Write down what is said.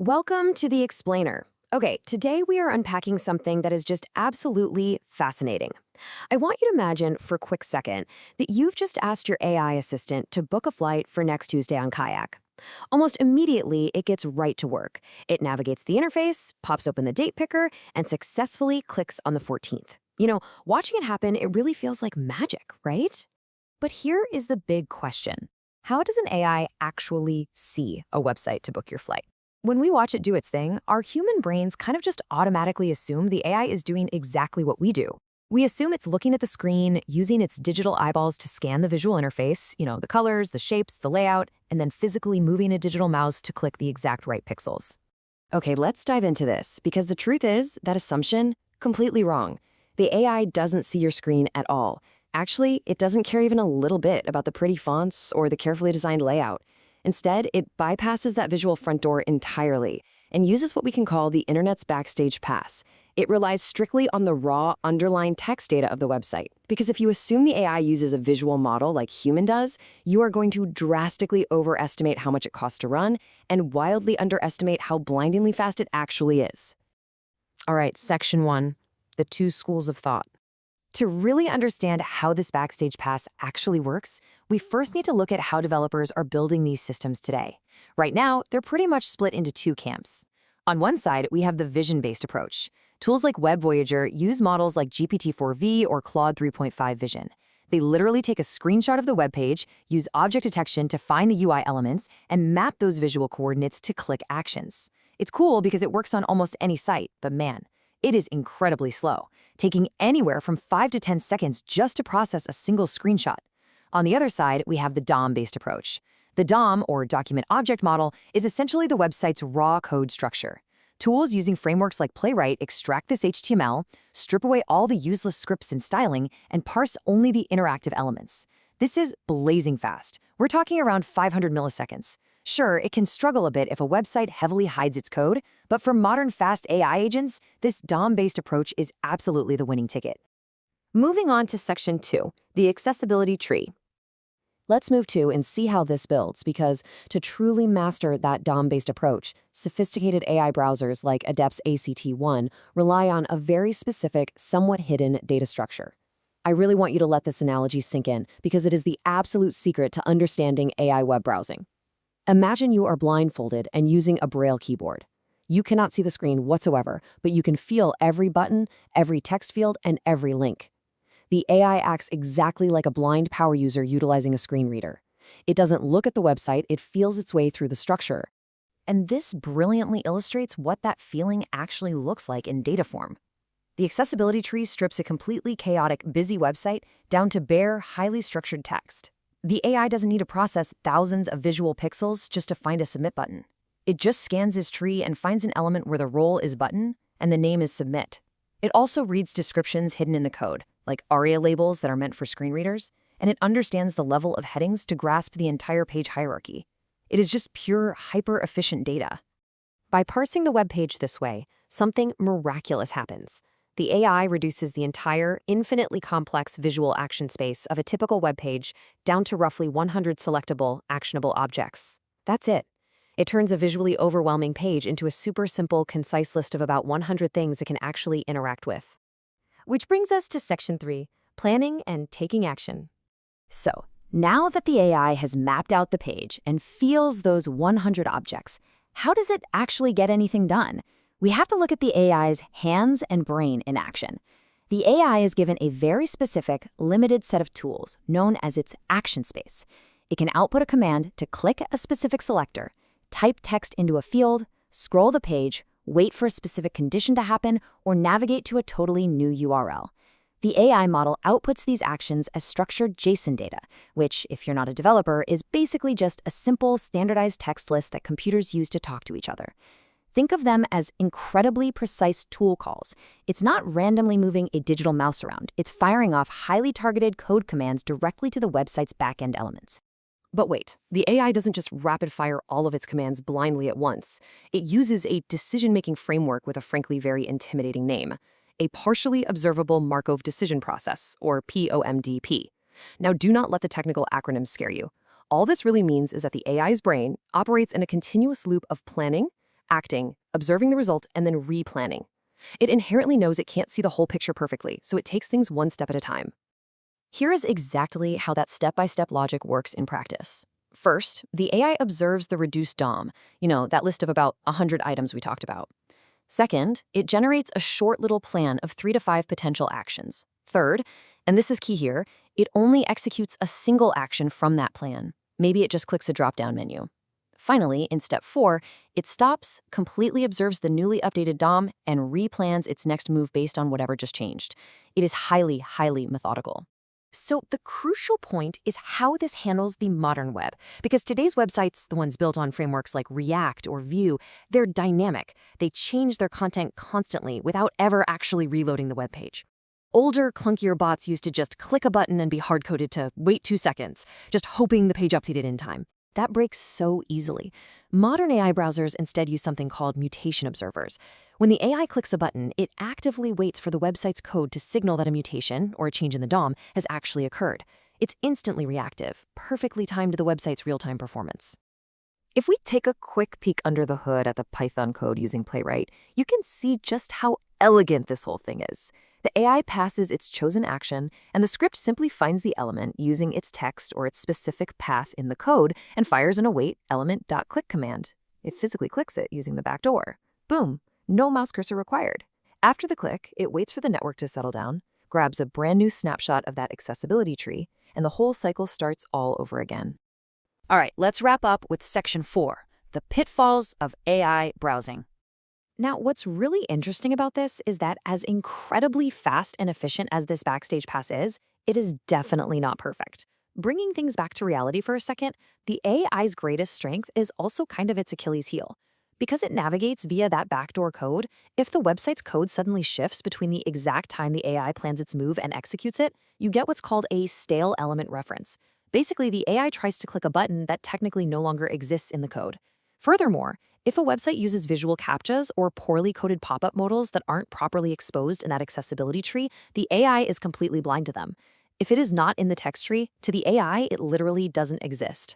Welcome to The Explainer. Okay, today we are unpacking something that is just absolutely fascinating. I want you to imagine for a quick second that you've just asked your AI assistant to book a flight for next Tuesday on Kayak. Almost immediately, it gets right to work. It navigates the interface, pops open the date picker, and successfully clicks on the 14th. Watching it happen, it really feels like magic, right? But here is the big question. How does an AI actually see a website to book your flight? When we watch it do its thing, our human brains kind of just automatically assume the AI is doing exactly what we do. We assume it's looking at the screen, using its digital eyeballs to scan the visual interface, the colors, the shapes, the layout, and then physically moving a digital mouse to click the exact right pixels. Okay, let's dive into this, because the truth is, that assumption, completely wrong. The AI doesn't see your screen at all. Actually, it doesn't care even a little bit about the pretty fonts or the carefully designed layout. Instead, it bypasses that visual front door entirely and uses what we can call the internet's backstage pass. It relies strictly on the raw, underlying text data of the website. Because if you assume the AI uses a visual model like human does, you are going to drastically overestimate how much it costs to run and wildly underestimate how blindingly fast it actually is. All right, section 1, the two schools of thought. To really understand how this backstage pass actually works, we first need to look at how developers are building these systems today. Right now, they're pretty much split into two camps. On one side, we have the vision-based approach. Tools like Web Voyager use models like GPT-4V or Claude 3.5 Vision. They literally take a screenshot of the web page, use object detection to find the UI elements, and map those visual coordinates to click actions. It's cool because it works on almost any site, but man, it is incredibly slow, taking anywhere from 5 to 10 seconds just to process a single screenshot. On the other side, we have the DOM-based approach. The DOM, or Document Object Model, is essentially the website's raw code structure. Tools using frameworks like Playwright extract this HTML, strip away all the useless scripts and styling, and parse only the interactive elements. This is blazing fast. We're talking around 500 milliseconds. Sure, it can struggle a bit if a website heavily hides its code, but for modern fast AI agents, this DOM-based approach is absolutely the winning ticket. Moving on to section 2, the accessibility tree. Let's move to and see how this builds, because to truly master that DOM-based approach, sophisticated AI browsers like Adept's ACT1 rely on a very specific, somewhat hidden data structure. I really want you to let this analogy sink in, because it is the absolute secret to understanding AI web browsing. Imagine you are blindfolded and using a Braille keyboard. You cannot see the screen whatsoever, but you can feel every button, every text field, and every link. The AI acts exactly like a blind power user utilizing a screen reader. It doesn't look at the website, it feels its way through the structure. And this brilliantly illustrates what that feeling actually looks like in data form. The accessibility tree strips a completely chaotic, busy website down to bare, highly structured text. The AI doesn't need to process thousands of visual pixels just to find a submit button. It just scans his tree and finds an element where the role is button and the name is submit. It also reads descriptions hidden in the code, like ARIA labels that are meant for screen readers, and it understands the level of headings to grasp the entire page hierarchy. It is just pure, hyper-efficient data. By parsing the web page this way, something miraculous happens. The AI reduces the entire, infinitely complex visual action space of a typical web page down to roughly 100 selectable, actionable objects. That's it. It turns a visually overwhelming page into a super simple, concise list of about 100 things it can actually interact with. Which brings us to section 3, planning and taking action. So, now that the AI has mapped out the page and feels those 100 objects, how does it actually get anything done? We have to look at the AI's hands and brain in action. The AI is given a very specific, limited set of tools known as its action space. It can output a command to click a specific selector, type text into a field, scroll the page, wait for a specific condition to happen, or navigate to a totally new URL. The AI model outputs these actions as structured JSON data, which, if you're not a developer, is basically just a simple, standardized text list that computers use to talk to each other. Think of them as incredibly precise tool calls. It's not randomly moving a digital mouse around. It's firing off highly targeted code commands directly to the website's backend elements. But wait, the AI doesn't just rapid-fire all of its commands blindly at once. It uses a decision-making framework with a frankly very intimidating name, a partially observable Markov decision process, or POMDP. Now, do not let the technical acronyms scare you. All this really means is that the AI's brain operates in a continuous loop of planning, acting, observing the result, and then replanning. It inherently knows it can't see the whole picture perfectly, so it takes things one step at a time. Here is exactly how that step-by-step logic works in practice. First, the AI observes the reduced DOM, that list of about 100 items we talked about. Second, it generates a short little plan of 3 to 5 potential actions. Third, and this is key here, it only executes a single action from that plan. Maybe it just clicks a drop-down menu. Finally, in step 4, it stops, completely observes the newly updated DOM, and replans its next move based on whatever just changed. It is highly, highly methodical. So the crucial point is how this handles the modern web, because today's websites, the ones built on frameworks like React or Vue, they're dynamic. They change their content constantly without ever actually reloading the web page. Older, clunkier bots used to just click a button and be hard-coded to wait 2 seconds, just hoping the page updated in time. That breaks so easily. Modern AI browsers instead use something called mutation observers. When the AI clicks a button, it actively waits for the website's code to signal that a mutation, or a change in the DOM, has actually occurred. It's instantly reactive, perfectly timed to the website's real-time performance. If we take a quick peek under the hood at the Python code using Playwright, you can see just how elegant this whole thing is. The AI passes its chosen action, and the script simply finds the element using its text or its specific path in the code and fires an await element.click command. It physically clicks it using the backdoor. Boom, no mouse cursor required. After the click, it waits for the network to settle down, grabs a brand new snapshot of that accessibility tree, and the whole cycle starts all over again. All right, let's wrap up with section 4, the pitfalls of AI browsing. Now, what's really interesting about this is that as incredibly fast and efficient as this backstage pass is, it is definitely not perfect. Bringing things back to reality for a second, the AI's greatest strength is also kind of its Achilles heel. Because it navigates via that backdoor code, if the website's code suddenly shifts between the exact time the AI plans its move and executes it, you get what's called a stale element reference. Basically, the AI tries to click a button that technically no longer exists in the code. Furthermore, if a website uses visual CAPTCHAs or poorly coded pop-up modals that aren't properly exposed in that accessibility tree, the AI is completely blind to them. If it is not in the text tree, to the AI, it literally doesn't exist.